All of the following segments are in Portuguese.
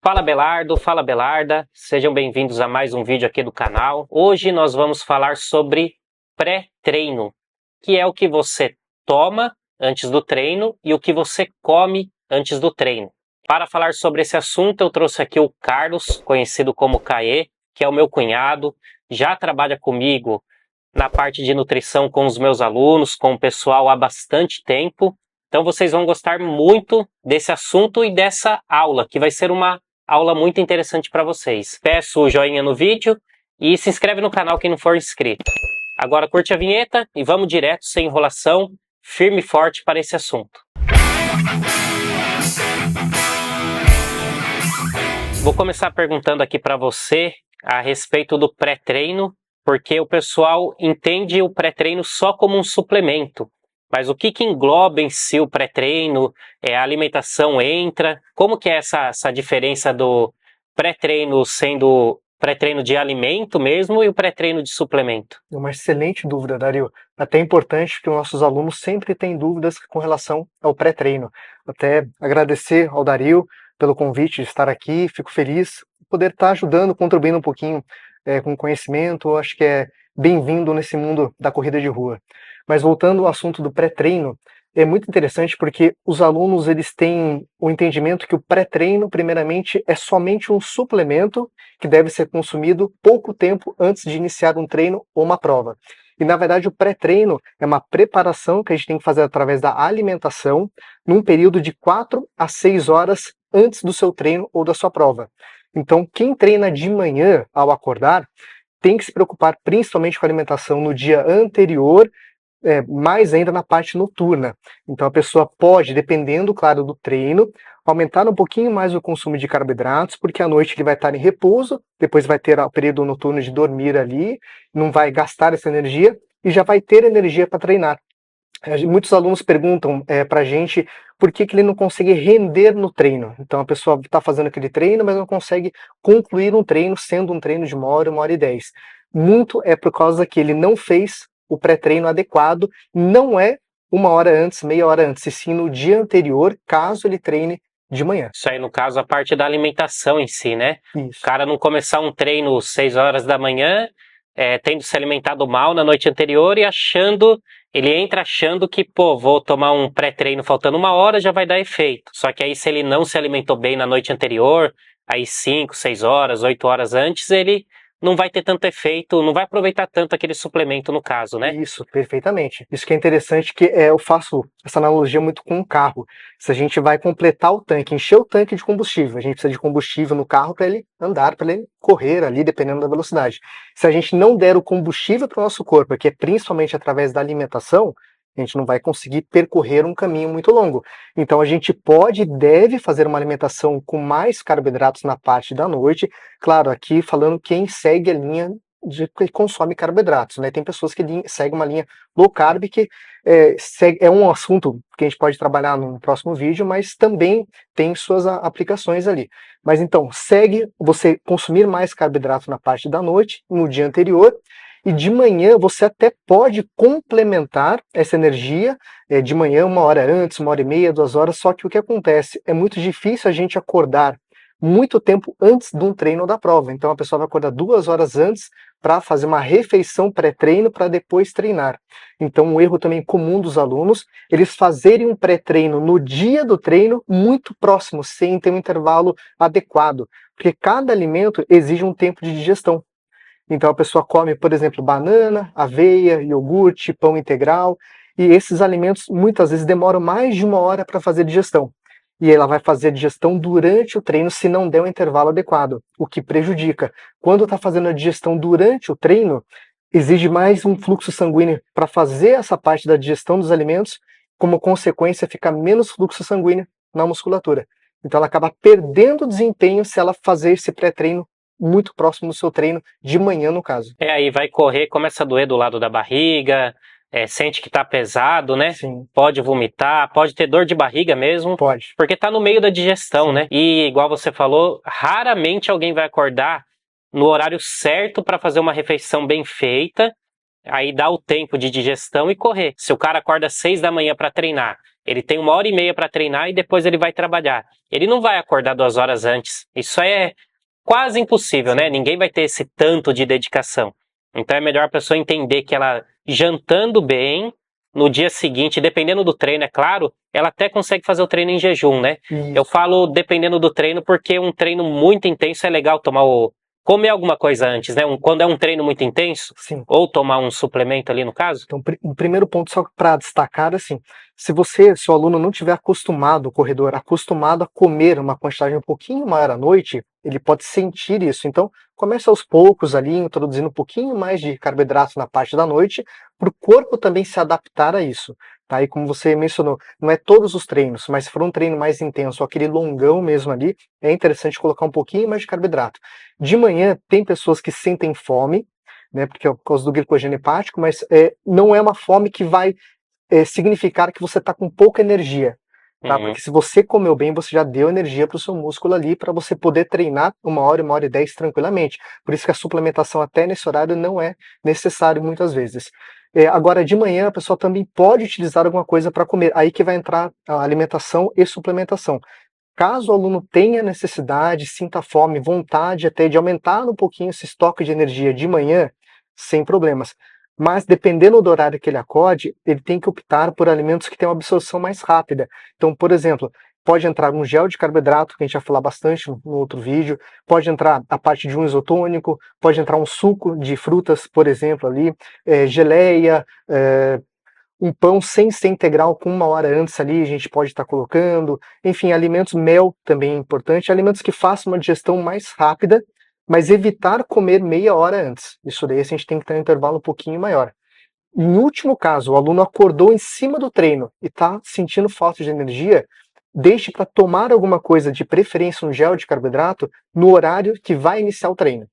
Fala Belardo, fala Belarda, sejam bem-vindos a mais um vídeo aqui do canal. Hoje nós vamos falar sobre pré-treino, que é o que você toma antes do treino e o que você come antes do treino. Para falar sobre esse assunto, eu trouxe aqui o Carlos, conhecido como Caê, que é o meu cunhado, já trabalha comigo na parte de nutrição com os meus alunos, com o pessoal há bastante tempo. Então vocês vão gostar muito desse assunto e dessa aula, que vai ser uma aula muito interessante para vocês. Peço o joinha no vídeo e se inscreve no canal quem não for inscrito. Agora curte a vinheta e vamos direto, sem enrolação, firme e forte para esse assunto. Vou começar perguntando aqui para você a respeito do pré-treino, porque o pessoal entende o pré-treino só como um suplemento. Mas o que engloba em si o pré-treino? A alimentação entra? Como que é essa diferença do pré-treino sendo pré-treino de alimento mesmo e o pré-treino de suplemento? É uma excelente dúvida, Dario. Até importante porque os nossos alunos sempre têm dúvidas com relação ao pré-treino. Até agradecer ao Dario pelo convite de estar aqui, fico feliz de poder estar ajudando, contribuindo um pouquinho com conhecimento. Acho que é bem-vindo nesse mundo da corrida de rua. Mas voltando ao assunto do pré-treino, é muito interessante porque os alunos eles têm o entendimento que o pré-treino, primeiramente, é somente um suplemento que deve ser consumido pouco tempo antes de iniciar um treino ou uma prova. E, na verdade, o pré-treino é uma preparação que a gente tem que fazer através da alimentação num período de 4 a 6 horas antes do seu treino ou da sua prova. Então, quem treina de manhã ao acordar tem que se preocupar principalmente com a alimentação no dia anterior, mais ainda na parte noturna. Então a pessoa pode, dependendo, claro, do treino, aumentar um pouquinho mais o consumo de carboidratos, porque à noite ele vai estar em repouso, depois vai ter o período noturno de dormir ali, não vai gastar essa energia e já vai ter energia para treinar. Muitos alunos perguntam para a gente por que ele não consegue render no treino. Então a pessoa está fazendo aquele treino, mas não consegue concluir um treino, sendo um treino de 1 hora e 10. Muito é por causa que ele não fez o pré-treino adequado, não é 1 hora antes, meia hora antes, e sim no dia anterior, caso ele treine de manhã. Isso aí, no caso, a parte da alimentação em si, né? Isso. O cara não começar um treino 6 horas da manhã, tendo se alimentado mal na noite anterior e ele entra achando que, vou tomar um pré-treino faltando 1 hora, já vai dar efeito. Só que aí, se ele não se alimentou bem na noite anterior, aí 5, 6 horas, 8 horas antes, ele não vai ter tanto efeito, não vai aproveitar tanto aquele suplemento no caso, né? Isso, perfeitamente. Isso que é interessante, que eu faço essa analogia muito com um carro. Se a gente vai completar o tanque, encher o tanque de combustível, a gente precisa de combustível no carro para ele andar, para ele correr ali, dependendo da velocidade. Se a gente não der o combustível para o nosso corpo, que é principalmente através da alimentação, a gente não vai conseguir percorrer um caminho muito longo. Então a gente pode e deve fazer uma alimentação com mais carboidratos na parte da noite. Claro, aqui falando quem segue a linha de que consome carboidratos, né? Tem pessoas que seguem uma linha low carb, que é um assunto que a gente pode trabalhar num próximo vídeo, mas também tem suas aplicações ali. Mas então, segue você consumir mais carboidrato na parte da noite, no dia anterior, e de manhã você até pode complementar essa energia de manhã, 1 hora antes, 1 hora e meia, 2 horas, só que o que acontece? É muito difícil a gente acordar muito tempo antes de um treino ou da prova. Então a pessoa vai acordar 2 horas antes para fazer uma refeição pré-treino para depois treinar. Então um erro também comum dos alunos, eles fazerem um pré-treino no dia do treino muito próximo, sem ter um intervalo adequado, porque cada alimento exige um tempo de digestão. Então a pessoa come, por exemplo, banana, aveia, iogurte, pão integral, e esses alimentos muitas vezes demoram mais de 1 hora para fazer digestão. E ela vai fazer a digestão durante o treino se não der um intervalo adequado, o que prejudica. Quando está fazendo a digestão durante o treino, exige mais um fluxo sanguíneo para fazer essa parte da digestão dos alimentos, como consequência fica menos fluxo sanguíneo na musculatura. Então ela acaba perdendo desempenho se ela fazer esse pré-treino muito próximo do seu treino, de manhã no caso. Aí vai correr, começa a doer do lado da barriga, sente que tá pesado, né? Sim. Pode vomitar, pode ter dor de barriga mesmo. Pode. Porque tá no meio da digestão, Sim. né? E igual você falou, raramente alguém vai acordar no horário certo para fazer uma refeição bem feita, aí dá o tempo de digestão e correr. Se o cara acorda às 6 da manhã para treinar Ele tem 1h30 para treinar e depois ele vai trabalhar. Ele não vai acordar 2 horas antes. Isso é quase impossível, né? Ninguém vai ter esse tanto de dedicação. Então é melhor a pessoa entender que ela jantando bem, no dia seguinte, dependendo do treino, é claro, ela até consegue fazer o treino em jejum, né? Isso. Eu falo dependendo do treino porque um treino muito intenso é legal comer alguma coisa antes, né? Quando é um treino muito intenso, Sim. ou tomar um suplemento ali no caso. Então, o primeiro ponto só para destacar, assim, se o aluno não tiver acostumado, o corredor, acostumado a comer uma quantidade um pouquinho maior à noite, ele pode sentir isso. Então, comece aos poucos ali, introduzindo um pouquinho mais de carboidrato na parte da noite, para o corpo também se adaptar a isso. Tá? E como você mencionou, não é todos os treinos, mas se for um treino mais intenso, aquele longão mesmo ali, é interessante colocar um pouquinho mais de carboidrato. De manhã, tem pessoas que sentem fome, né, porque é por causa do glicogênio hepático, mas não é uma fome que vai significar que você está com pouca energia, tá? Uhum. Porque se você comeu bem, você já deu energia para o seu músculo ali para você poder treinar 1h e 10 tranquilamente. Por isso que a suplementação até nesse horário não é necessário muitas vezes. Agora, de manhã, a pessoa também pode utilizar alguma coisa para comer. Aí que vai entrar a alimentação e suplementação. Caso o aluno tenha necessidade, sinta fome, vontade até de aumentar um pouquinho esse estoque de energia de manhã, sem problemas. Mas dependendo do horário que ele acorde, ele tem que optar por alimentos que têm uma absorção mais rápida. Então, por exemplo, pode entrar um gel de carboidrato, que a gente vai falar bastante no outro vídeo, pode entrar a parte de um isotônico, pode entrar um suco de frutas, por exemplo, ali, geleia, um pão sem ser integral com 1 hora antes ali, a gente pode estar colocando. Enfim, alimentos, mel também é importante. Alimentos que façam uma digestão mais rápida, mas evitar comer meia hora antes. Isso daí a gente tem que ter um intervalo um pouquinho maior. Em último caso, o aluno acordou em cima do treino e está sentindo falta de energia, deixe para tomar alguma coisa, de preferência um gel de carboidrato, no horário que vai iniciar o treino.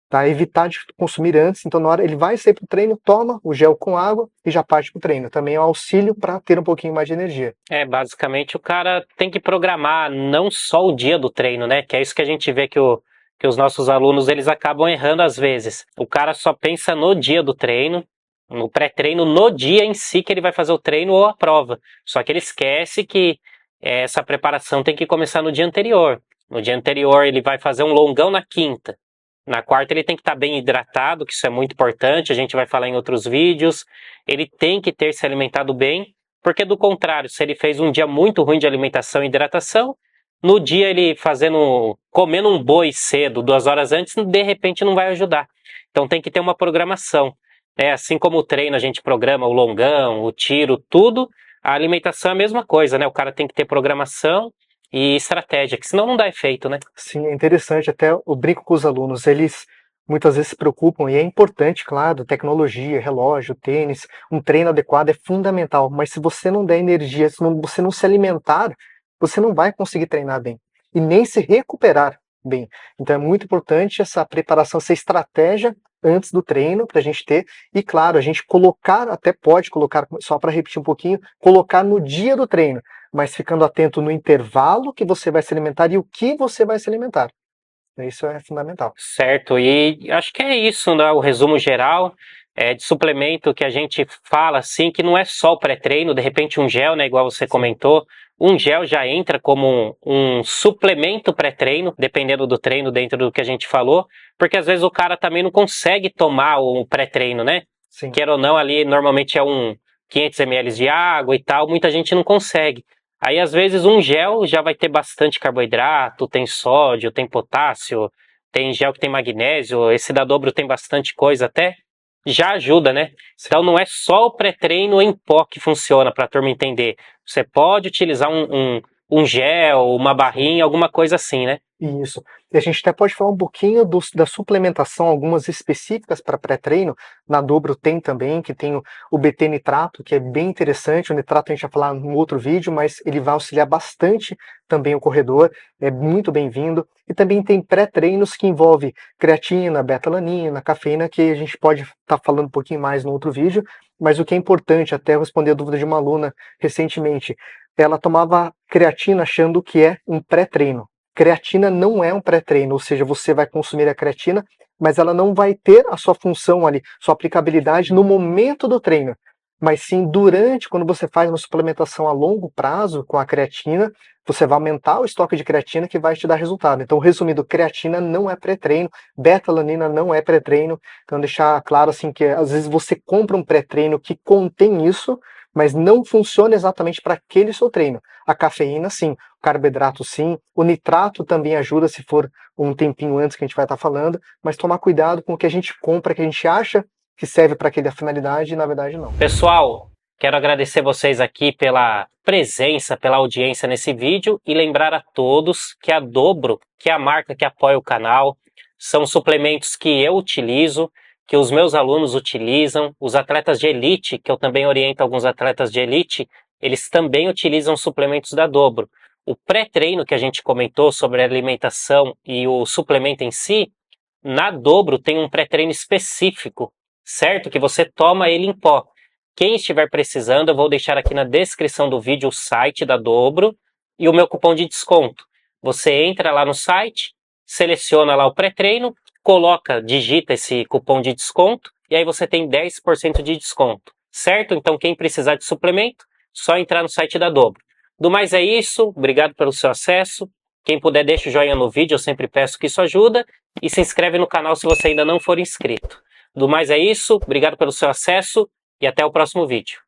Tá? Evitar de consumir antes, então na hora ele vai sair para o treino, toma o gel com água e já parte para o treino. Também é um auxílio para ter um pouquinho mais de energia. Basicamente o cara tem que programar não só o dia do treino, né? Que é isso que a gente vê que os nossos alunos eles acabam errando às vezes. O cara só pensa no dia do treino, no pré-treino, no dia em si que ele vai fazer o treino ou a prova. Só que ele esquece que essa preparação tem que começar no dia anterior. No dia anterior ele vai fazer um longão na quinta. Na quarta ele tem que estar bem hidratado, que isso é muito importante, a gente vai falar em outros vídeos. Ele tem que ter se alimentado bem, porque do contrário, se ele fez um dia muito ruim de alimentação e hidratação, no dia ele comendo um boi cedo, 2 horas antes, de repente não vai ajudar. Então tem que ter uma programação. Assim como o treino a gente programa o longão, o tiro, tudo, a alimentação é a mesma coisa, né? O cara tem que ter programação e estratégia, que senão não dá efeito, né? Sim, é interessante, até eu brinco com os alunos, eles muitas vezes se preocupam, e é importante, claro, tecnologia, relógio, tênis, um treino adequado é fundamental, mas se você não der energia, se você não se alimentar, você não vai conseguir treinar bem, e nem se recuperar bem. Então é muito importante essa preparação, essa estratégia antes do treino, para a gente ter, e claro, a gente até pode colocar, só para repetir um pouquinho, colocar no dia do treino, mas ficando atento no intervalo que você vai se alimentar e o que você vai se alimentar. Isso é fundamental. Certo, e acho que é isso, né? O resumo geral de suplemento que a gente fala assim, que não é só o pré-treino, de repente um gel, né, igual você comentou, um gel já entra como um suplemento pré-treino, dependendo do treino, dentro do que a gente falou, porque às vezes o cara também não consegue tomar o pré-treino, né? Sim. Quer ou não, ali normalmente é 500 ml de água e tal, muita gente não consegue. Aí, às vezes, um gel já vai ter bastante carboidrato, tem sódio, tem potássio, tem gel que tem magnésio, esse da Dobro tem bastante coisa até, já ajuda, né? Sim. Então, não é só o pré-treino em pó que funciona, para a turma entender. Você pode utilizar um gel, uma barrinha, alguma coisa assim, né? Isso. E a gente até pode falar um pouquinho da suplementação, algumas específicas para pré-treino. Na Dobro tem também, que tem o BT nitrato, que é bem interessante. O nitrato a gente vai falar no outro vídeo, mas ele vai auxiliar bastante também o corredor, é muito bem-vindo. E também tem pré-treinos que envolve creatina, beta-alanina, cafeína, que a gente pode estar falando um pouquinho mais no outro vídeo. Mas o que é importante, até responder a dúvida de uma aluna recentemente, ela tomava creatina achando que é um pré-treino. Creatina não é um pré-treino, ou seja, você vai consumir a creatina, mas ela não vai ter a sua função ali, sua aplicabilidade no momento do treino. mas sim durante, quando você faz uma suplementação a longo prazo com a creatina, você vai aumentar o estoque de creatina que vai te dar resultado. Então, resumindo, creatina não é pré-treino, beta-alanina não é pré-treino. Então, deixar claro assim que às vezes você compra um pré-treino que contém isso, mas não funciona exatamente para aquele seu treino. A cafeína, sim, o carboidrato, sim, o nitrato também ajuda se for um tempinho antes que a gente vai estar falando, mas tomar cuidado com o que a gente compra, que a gente acha que serve para aquela finalidade e na verdade não. Pessoal, quero agradecer vocês aqui pela presença, pela audiência nesse vídeo e lembrar a todos que a Dobro, que é a marca que apoia o canal, são suplementos que eu utilizo, que os meus alunos utilizam, os atletas de elite, que eu também oriento alguns atletas de elite, eles também utilizam suplementos da Dobro. O pré-treino que a gente comentou sobre a alimentação e o suplemento em si, na Dobro tem um pré-treino específico, certo? Que você toma ele em pó. Quem estiver precisando, eu vou deixar aqui na descrição do vídeo o site da Dobro e o meu cupom de desconto. Você entra lá no site, seleciona lá o pré-treino, digita esse cupom de desconto e aí você tem 10% de desconto, certo? Então quem precisar de suplemento, só entrar no site da Dobro. Do mais é isso, obrigado pelo seu acesso. Quem puder deixa o joinha no vídeo, eu sempre peço que isso ajuda. E se inscreve no canal se você ainda não for inscrito. Do mais é isso, obrigado pelo seu acesso e até o próximo vídeo.